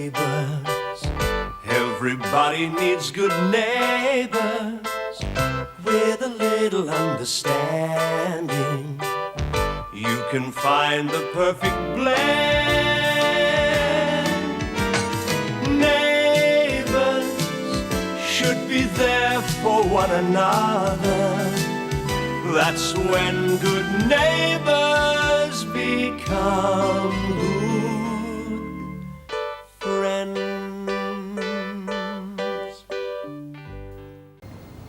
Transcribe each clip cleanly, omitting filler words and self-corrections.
neighbours. Everybody needs good neighbours with a little understanding. You can find the perfect blend. Neighbours should be there for one another. That's when good neighbours become good friends.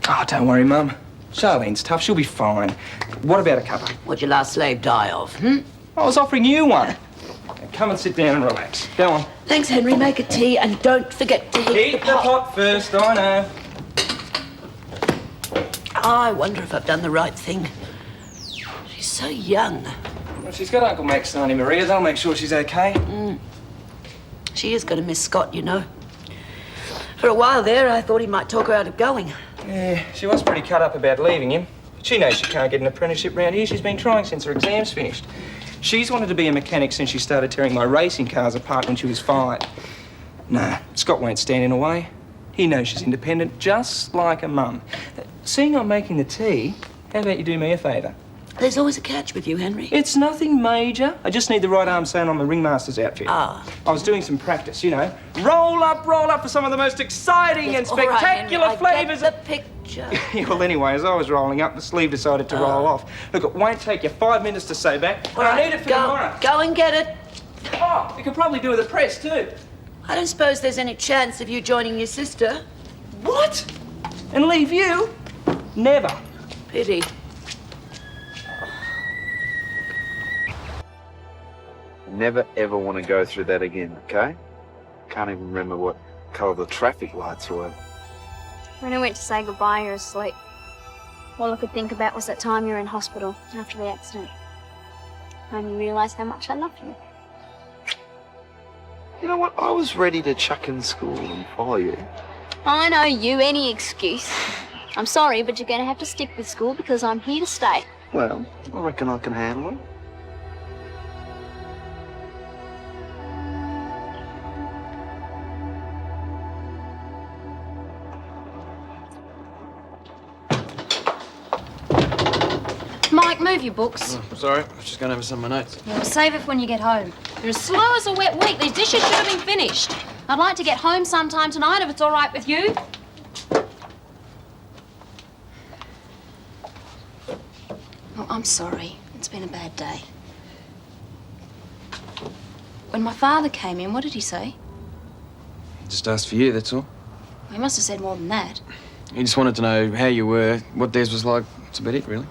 Oh, don't worry, Mum. Charlene's tough. She'll be fine. What about a cuppa? What'd your last slave die of, I was offering you one. Now, come and sit down and relax. Go on. Thanks, Henry. Make a tea and don't forget to heat Heat the pot first, I know. I wonder if I've done the right thing. She's so young. Well, she's got Uncle Max and Auntie Maria. They'll make sure she's okay. She is going to miss Scott, you know. For a while there, I thought he might talk her out of going. Yeah, she was pretty cut up about leaving him. She knows she can't get an apprenticeship round here. She's been trying since her exams finished. She's wanted to be a mechanic since she started tearing my racing cars apart when she was 5. Nah, Scott won't stand in her way. He knows she's independent, just like a mum. Seeing I'm making the tea, how about you do me a favour? There's always a catch with you, Henry. It's nothing major. I just need the right arm sewn on my ringmaster's outfit. Ah. I was doing some practice, you know. Roll up for some of the most exciting and spectacular all right, Henry, flavours. I get the picture. Yeah, well, anyway, as I was rolling up, the sleeve decided to roll off. Look, it won't take you 5 minutes to sew back, but I need it for tomorrow. Go and get it. Oh, you could probably do with a press, too. I don't suppose there's any chance of you joining your sister. What? And leave you? Never. Pity. Never ever want to go through that again, okay? Can't even remember what colour the traffic lights were. When I went to say goodbye, you were asleep. All I could think about was that time you were in hospital after the accident. And you realised how much I loved you. You know what? I was ready to chuck in school and follow you. I know you, any excuse. I'm sorry, but you're going to have to stick with school because I'm here to stay. Well, I reckon I can handle it. Mike, move your books. Oh, sorry, I was just going over some of my notes. Yeah, well, save it for when you get home. You're as slow as a wet week. These dishes should have been finished. I'd like to get home sometime tonight if it's all right with you. Oh, I'm sorry. It's been a bad day. When my father came in, what did he say? Just asked for you, that's all. He must have said more than that. He just wanted to know how you were, what Des was like. That's about it, really.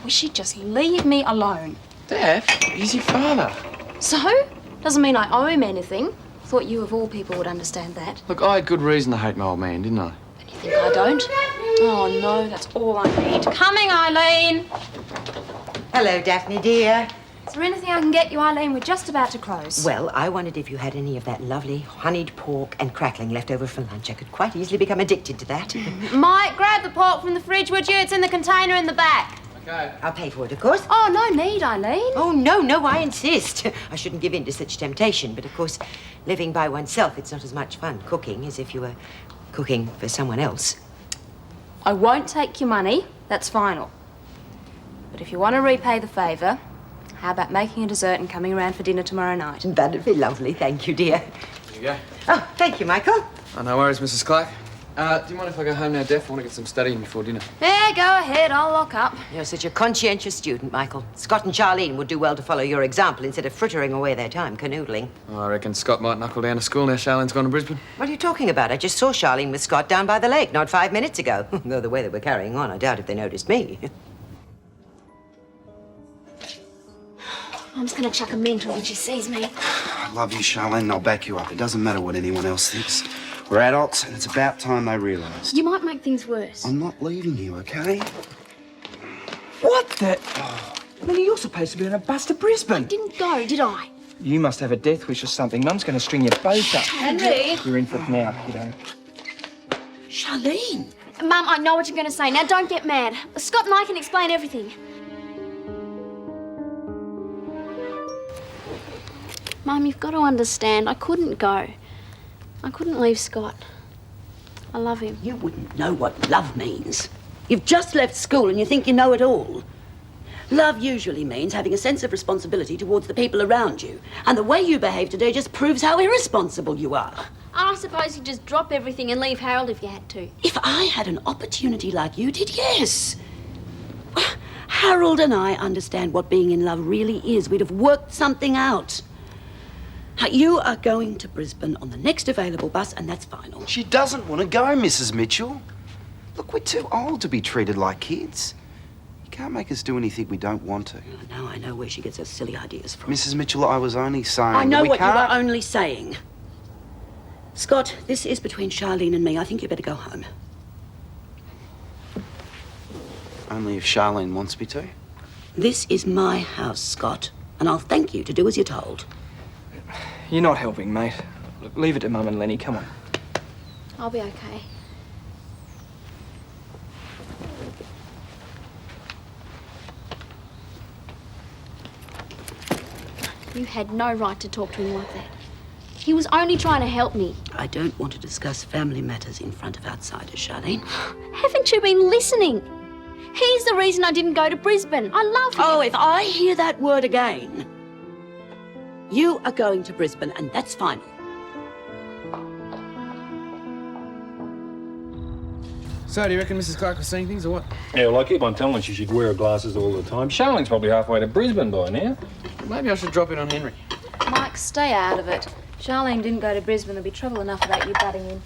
Wish he'd just leave me alone. Dad, he's your father. So? Doesn't mean I owe him anything. Thought you of all people would understand that. Look, I had good reason to hate my old man, didn't I? And you think I don't? Oh, no, that's all I need. Coming, Eileen! Hello, Daphne, dear. Is there anything I can get you, Eileen? We're just about to close. Well, I wondered if you had any of that lovely honeyed pork and crackling left over for lunch. I could quite easily become addicted to that. Mike, grab the pork from the fridge, would you? It's in the container in the back. Okay. I'll pay for it, of course. Oh, no need, Eileen. Oh, no, I insist. I shouldn't give in to such temptation, but of course, living by oneself, it's not as much fun cooking as if you were cooking for someone else. I won't take your money. That's final. But if you want to repay the favour, how about making a dessert and coming around for dinner tomorrow night? That'd be lovely, thank you, dear. There you go. Oh, thank you, Michael. Oh, no worries, Mrs. Clarke. Do you mind if I go home now, Daph? I want to get some studying before dinner. Yeah, go ahead. I'll lock up. You're such a conscientious student, Michael. Scott and Charlene would do well to follow your example instead of frittering away their time canoodling. Oh, I reckon Scott might knuckle down to school now Charlene's gone to Brisbane. What are you talking about? I just saw Charlene with Scott down by the lake not 5 minutes ago. Though the way they were carrying on, I doubt if they noticed me. Mum's going to chuck a mental when she sees me. I love you, Charlene, and I'll back you up. It doesn't matter what anyone else thinks. We're adults, and it's about time they realised. You might make things worse. I'm not leaving you, okay? What the... Oh, Lily, you're supposed to be on a bus to Brisbane. I didn't go, did I? You must have a death wish or something. Mum's going to string you both up. Henry! You're in for it now, kiddo. Charlene! Mum, I know what you're going to say. Now, don't get mad. Scott and I can explain everything. Mum, you've got to understand, I couldn't go. I couldn't leave Scott. I love him. You wouldn't know what love means. You've just left school and you think you know it all. Love usually means having a sense of responsibility towards the people around you. And the way you behave today just proves how irresponsible you are. I suppose you'd just drop everything and leave Harold if you had to. If I had an opportunity like you did, yes. Harold and I understand what being in love really is. We'd have worked something out. You are going to Brisbane on the next available bus, and that's final. She doesn't want to go, Mrs. Mitchell. Look, we're too old to be treated like kids. You can't make us do anything we don't want to. Now I know where she gets her silly ideas from. Mrs. Mitchell, I was only saying I know we what can't... you are only saying. Scott, this is between Charlene and me. I think you better go home. Only if Charlene wants me to. This is my house, Scott, and I'll thank you to do as you're told. You're not helping, mate. Look, leave it to Mum and Lenny. Come on. I'll be okay. You had no right to talk to him like that. He was only trying to help me. I don't want to discuss family matters in front of outsiders, Charlene. Haven't you been listening? He's the reason I didn't go to Brisbane. I love him. Oh, if I hear that word again, you are going to Brisbane, and that's final. So, do you reckon Mrs. Clarke was seeing things or what? Yeah, well, I keep on telling her she should wear her glasses all the time. Charlene's probably halfway to Brisbane by now. Maybe I should drop in on Henry. Mike, stay out of it. Charlene didn't go to Brisbane. There'll be trouble enough without you butting in.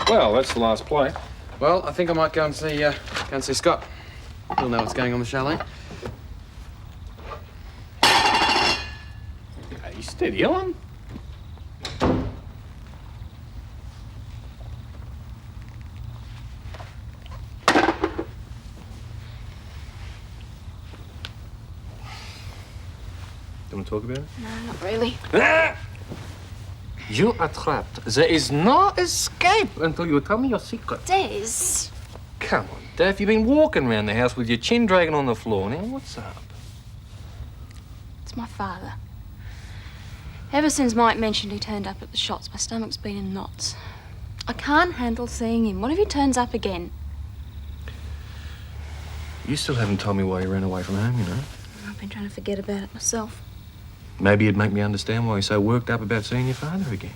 Well, that's the last play. Well, I think I might go and see Scott. He'll know what's going on with Charlene. Hey, steady on. Do you want to talk about it? No, not really. You are trapped. There is no escape until you tell me your secret. Des. Come on, Daph. You've been walking around the house with your chin dragging on the floor. Now, what's up? It's my father. Ever since Mike mentioned he turned up at the shots, my stomach's been in knots. I can't handle seeing him. What if he turns up again? You still haven't told me why you ran away from home, you know. I've been trying to forget about it myself. Maybe you'd make me understand why you're so worked up about seeing your father again.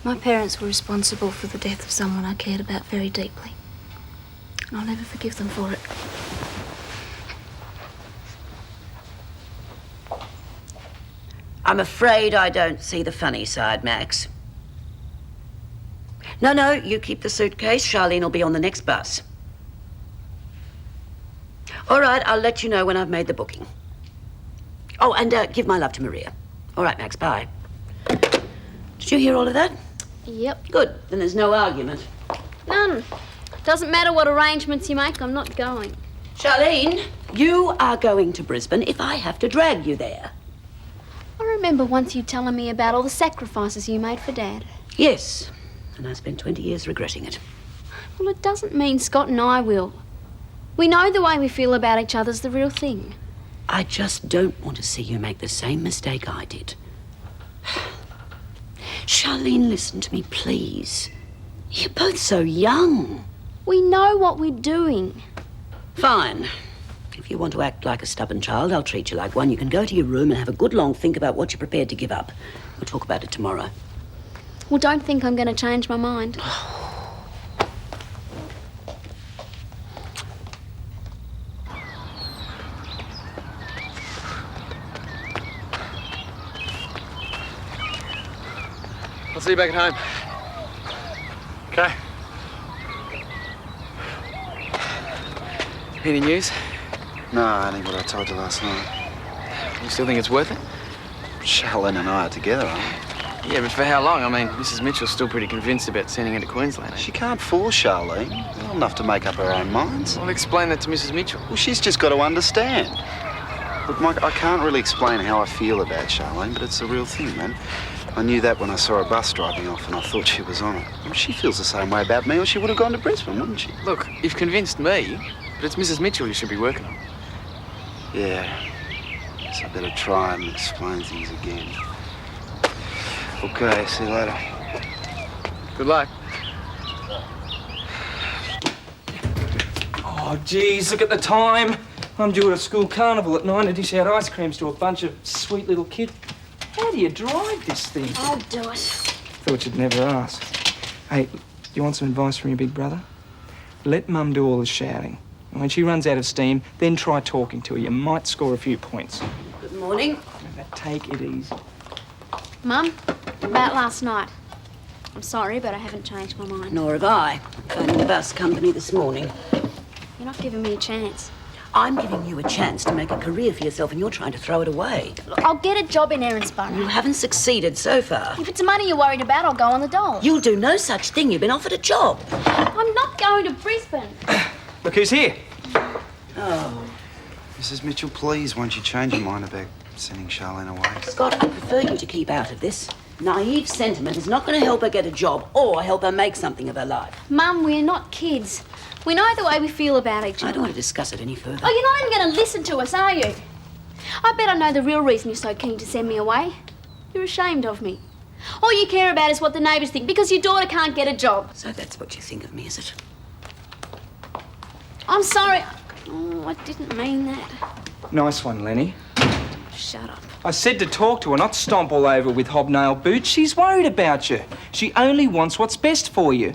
My parents were responsible for the death of someone I cared about very deeply. And I'll never forgive them for it. I'm afraid I don't see the funny side, Max. No, you keep the suitcase. Charlene will be on the next bus. All right, I'll let you know when I've made the booking. Oh, and give my love to Maria. All right, Max, bye. Did you hear all of that? Yep. Good, then there's no argument. None. Doesn't matter what arrangements you make, I'm not going. Charlene, you are going to Brisbane if I have to drag you there. I remember once you telling me about all the sacrifices you made for Dad. Yes, and I spent 20 years regretting it. Well, it doesn't mean Scott and I will. We know the way we feel about each other's the real thing. I just don't want to see you make the same mistake I did. Charlene, listen to me, please. You're both so young. We know what we're doing. Fine. If you want to act like a stubborn child, I'll treat you like one. You can go to your room and have a good long think about what you're prepared to give up. We'll talk about it tomorrow. Well, don't think I'm going to change my mind. I'll see you back at home. Okay. Any news? No, only what I told you last night. You still think it's worth it? Charlene and I are together, aren't we? Yeah, but for how long? I mean, Mrs. Mitchell's still pretty convinced about sending her to Queensland. She can't fool Charlene. Well enough to make up her own minds. Well, explain that to Mrs. Mitchell. Well, she's just got to understand. Look, Mike, I can't really explain how I feel about Charlene, but it's the real thing, man. I knew that when I saw a bus driving off and I thought she was on it. Well, she feels the same way about me or she would have gone to Brisbane, wouldn't she? Look, you've convinced me, but it's Mrs. Mitchell you should be working on. Yeah. I better try and explain things again. Okay, see you later. Good luck. Oh, geez, look at the time. I'm due at a school carnival at 9 to dish out ice creams to a bunch of sweet little kids. How do you drive this thing? I'll do it. Thought you'd never ask. Hey, you want some advice from your big brother? Let Mum do all the shouting. And when she runs out of steam, then try talking to her. You might score a few points. Good morning. Now, take it easy. Mum, about last night. I'm sorry, but I haven't changed my mind. Nor have I. Phoning the bus company this morning. You're not giving me a chance. I'm giving you a chance to make a career for yourself and you're trying to throw it away. Look, I'll get a job in Erinsborough. You haven't succeeded so far. If it's money you're worried about, I'll go on the dole. You'll do no such thing. You've been offered a job. I'm not going to Brisbane. Look who's here. Oh. Mrs. Mitchell, please, won't you change your mind about sending Charlene away? Scott, I prefer you to keep out of this. Naive sentiment is not going to help her get a job or help her make something of her life. Mum, we're not kids. We know the way we feel about each other. I don't want to discuss it any further. Oh, you're not even going to listen to us, are you? I bet I know the real reason you're so keen to send me away. You're ashamed of me. All you care about is what the neighbours think because your daughter can't get a job. So that's what you think of me, is it? I'm sorry. Oh, I didn't mean that. Nice one, Lenny. Shut up. I said to talk to her, not stomp all over with hobnail boots. She's worried about you. She only wants what's best for you.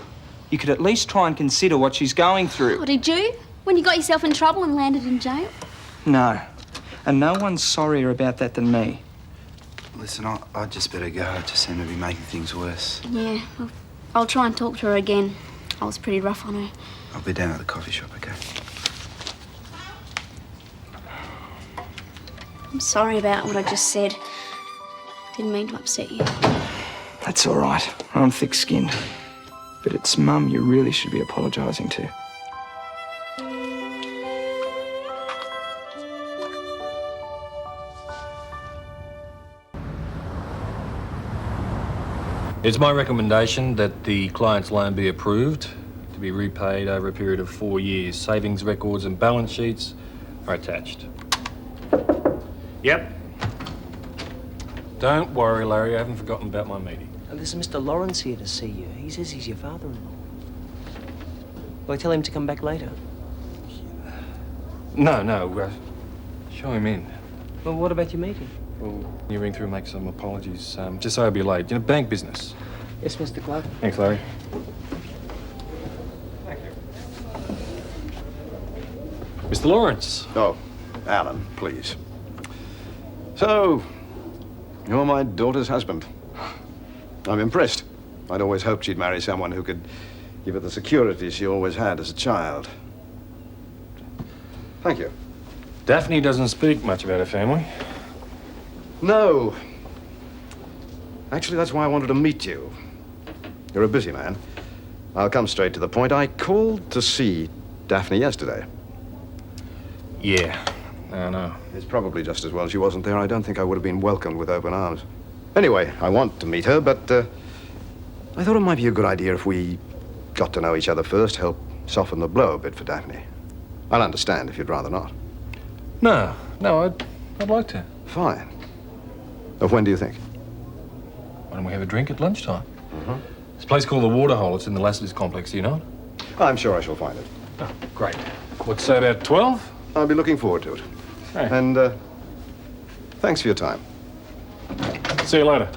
You could at least try and consider what she's going through. What did you? When you got yourself in trouble and landed in jail? No. And no one's sorrier about that than me. Listen, I'd just better go. I just seem to be making things worse. Yeah, well, I'll try and talk to her again. I was pretty rough on her. I'll be down at the coffee shop, okay? I'm sorry about what I just said. Didn't mean to upset you. That's all right. I'm thick-skinned. But it's Mum you really should be apologising to. It's my recommendation that the client's loan be approved to be repaid over a period of 4 years. Savings records and balance sheets are attached. Yep. Don't worry, Larry. I haven't forgotten about my meeting. There's Mr. Lawrence here to see you. He says he's your father-in-law. Will I tell him to come back later? No. Show him in. Well, what about your meeting? Well, you ring through and make some apologies. Just so I'll be late. You know, bank business. Yes, Mr. Clarke. Thanks, Larry. Thank you. Mr. Lawrence. Oh, Alan, please. So, you're my daughter's husband. I'm impressed. I'd always hoped she'd marry someone who could give her the security she always had as a child. Thank you. Daphne doesn't speak much about her family. No. Actually, that's why I wanted to meet you. You're a busy man. I'll come straight to the point. I called to see Daphne yesterday. Yeah, I know. It's probably just as well she wasn't there. I don't think I would have been welcomed with open arms. Anyway, I want to meet her, but I thought it might be a good idea if we got to know each other first, help soften the blow a bit for Daphne. I'll understand if you'd rather not. No, I'd like to. Fine. When do you think? Why don't we have a drink at lunchtime? This place called the Waterhole. It's in the Lassiter's complex, do you know it? I'm sure I shall find it. Oh, great. What's that, about 12? I'll be looking forward to it. Hey. And thanks for your time. See you later.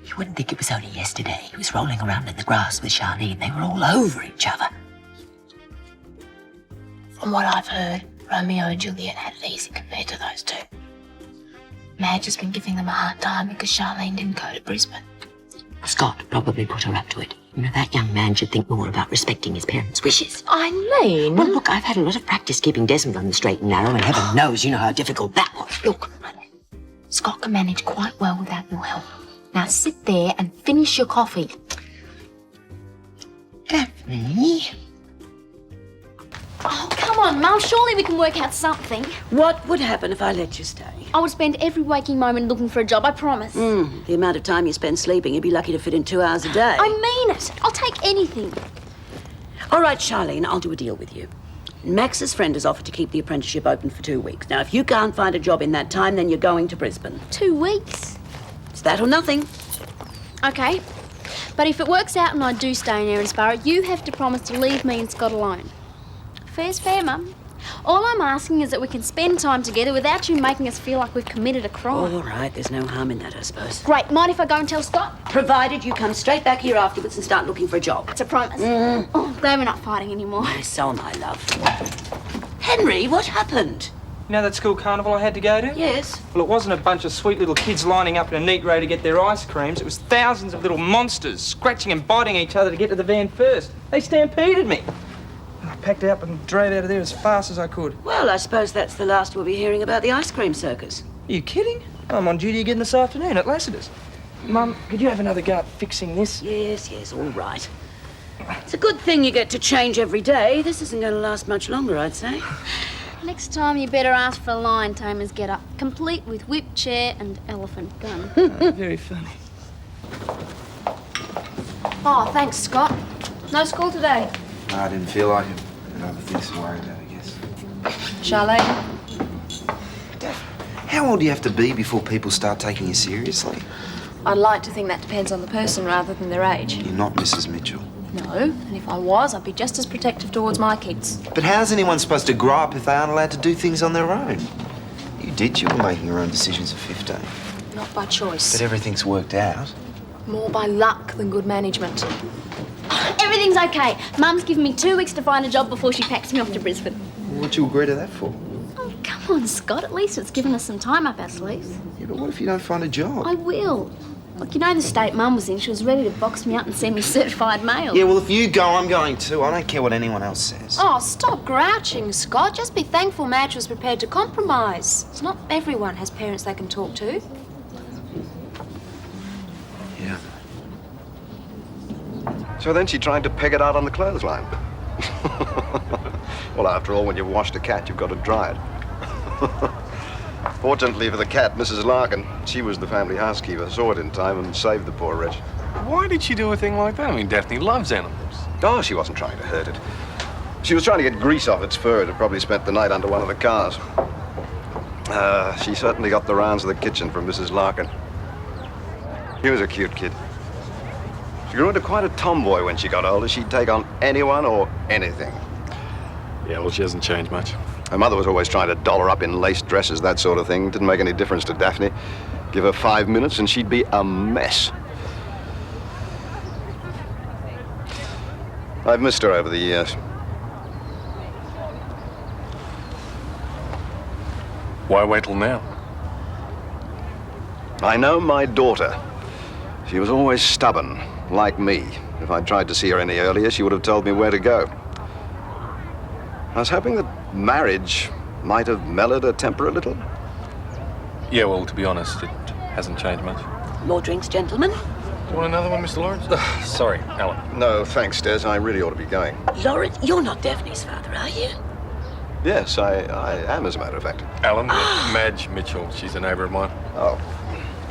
You wouldn't think it was only yesterday. He was rolling around in the grass with Charlene. They were all over each other. From what I've heard, Romeo and Juliet had it easy compared to those two. Madge has been giving them a hard time because Charlene didn't go to Brisbane. Scott probably put her up to it. You know, that young man should think more about respecting his parents' wishes. Eileen! Well, look, I've had a lot of practice keeping Desmond on the straight and narrow, and heaven knows you know how difficult that was. Look, Scott can manage quite well without your help. Now sit there and finish your coffee. Daphne? Oh, come on, Mum. Surely we can work out something. What would happen if I let you stay? I would spend every waking moment looking for a job, I promise. The amount of time you spend sleeping, you'd be lucky to fit in 2 hours a day. I mean it. I'll take anything. All right, Charlene, I'll do a deal with you. Max's friend has offered to keep the apprenticeship open for 2 weeks. Now, if you can't find a job in that time, then you're going to Brisbane. 2 weeks? It's that or nothing. Okay. But if it works out and I do stay in Erinsborough, you have to promise to leave me and Scott alone. Fair's fair, Mum. All I'm asking is that we can spend time together without you making us feel like we've committed a crime. All right, there's no harm in that, I suppose. Great. Mind if I go and tell Scott? Provided you come straight back here afterwards and start looking for a job. It's a promise. Oh, glad we're not fighting anymore. So am I, love. Henry, what happened? You know that school carnival I had to go to? Yes. Well, it wasn't a bunch of sweet little kids lining up in a neat row to get their ice creams. It was thousands of little monsters scratching and biting each other to get to the van first. They stampeded me. I packed up and drove out of there as fast as I could. Well, I suppose that's the last we'll be hearing about the ice cream circus. Are you kidding? I'm on duty again this afternoon at Lassiter's. Mum, could you have another go at fixing this? Yes, all right. It's a good thing you get to change every day. This isn't going to last much longer, I'd say. Next time you better ask for a lion tamer's get-up, complete with whip chair and elephant gun. Very funny. Oh, thanks, Scott. No school today. No, I didn't feel like it. Had other things to worry about, I guess. Charlene? How old do you have to be before people start taking you seriously? I'd like to think that depends on the person rather than their age. You're not Mrs. Mitchell. No, and if I was, I'd be just as protective towards my kids. But how's anyone supposed to grow up if they aren't allowed to do things on their own? You did. You were making your own decisions at 15. Not by choice. But everything's worked out. More by luck than good management. Everything's okay. Mum's given me 2 weeks to find a job before she packs me off to Brisbane. What'd you agree to that for? Oh, come on, Scott. At least it's given us some time up our sleeves. Yeah, but what if you don't find a job? I will. Look, you know the state Mum was in. She was ready to box me up and send me certified mail. Yeah, well, if you go, I'm going too. I don't care what anyone else says. Oh, stop grouching, Scott. Just be thankful Madge was prepared to compromise. It's not everyone has parents they can talk to. Yeah. So then she tried to peg it out on the clothesline. Well, after all, when you've washed a cat, you've got to dry it. Fortunately for the cat, Mrs. Larkin, she was the family housekeeper, saw it in time and saved the poor wretch. Why did she do a thing like that? I mean, Daphne loves animals. Oh, she wasn't trying to hurt it. She was trying to get grease off its fur. It had probably spent the night under one of the cars. She certainly got the rounds of the kitchen from Mrs. Larkin. He was a cute kid. She grew into quite a tomboy when she got older. She'd take on anyone or anything. Yeah, well, she hasn't changed much. Her mother was always trying to doll her up in lace dresses, that sort of thing. Didn't make any difference to Daphne. Give her 5 minutes and she'd be a mess. I've missed her over the years. Why wait till now? I know my daughter. She was always stubborn, like me. If I'd tried to see her any earlier, she would have told me where to go. I was hoping that marriage might have mellowed her temper a little. Yeah, well, to be honest, it hasn't changed much. More drinks, gentlemen? Do you want another one, Mr. Lawrence? Sorry, Helen. No, thanks, Des. I really ought to be going. Lawrence, you're not Daphne's father, are you? Yes, I am, as a matter of fact. Alan, Madge Mitchell. She's a neighbour of mine. Oh,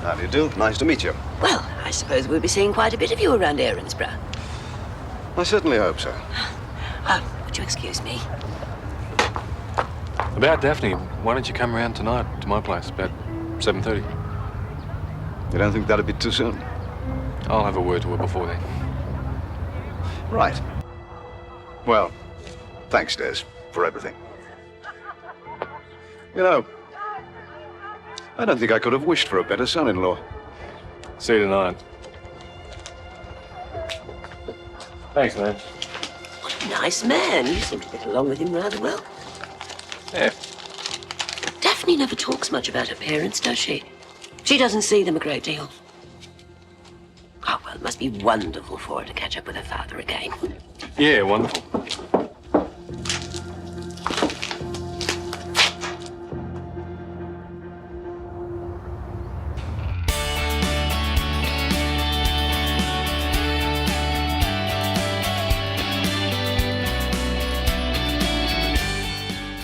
how do you do? Nice to meet you. Well, I suppose we'll be seeing quite a bit of you around Erinsborough. I certainly hope so. Would you excuse me? About Daphne, why don't you come around tonight to my place, about 7:30? You don't think that'd be too soon? I'll have a word to her before then. Right. Well, thanks, Des, for everything. You know, I don't think I could have wished for a better son-in-law. See you tonight. Thanks, man. What a nice man. You seem to get along with him rather well. Yeah. Daphne never talks much about her parents, does she? She doesn't see them a great deal. Oh, well, it must be wonderful for her to catch up with her father again. Yeah, wonderful.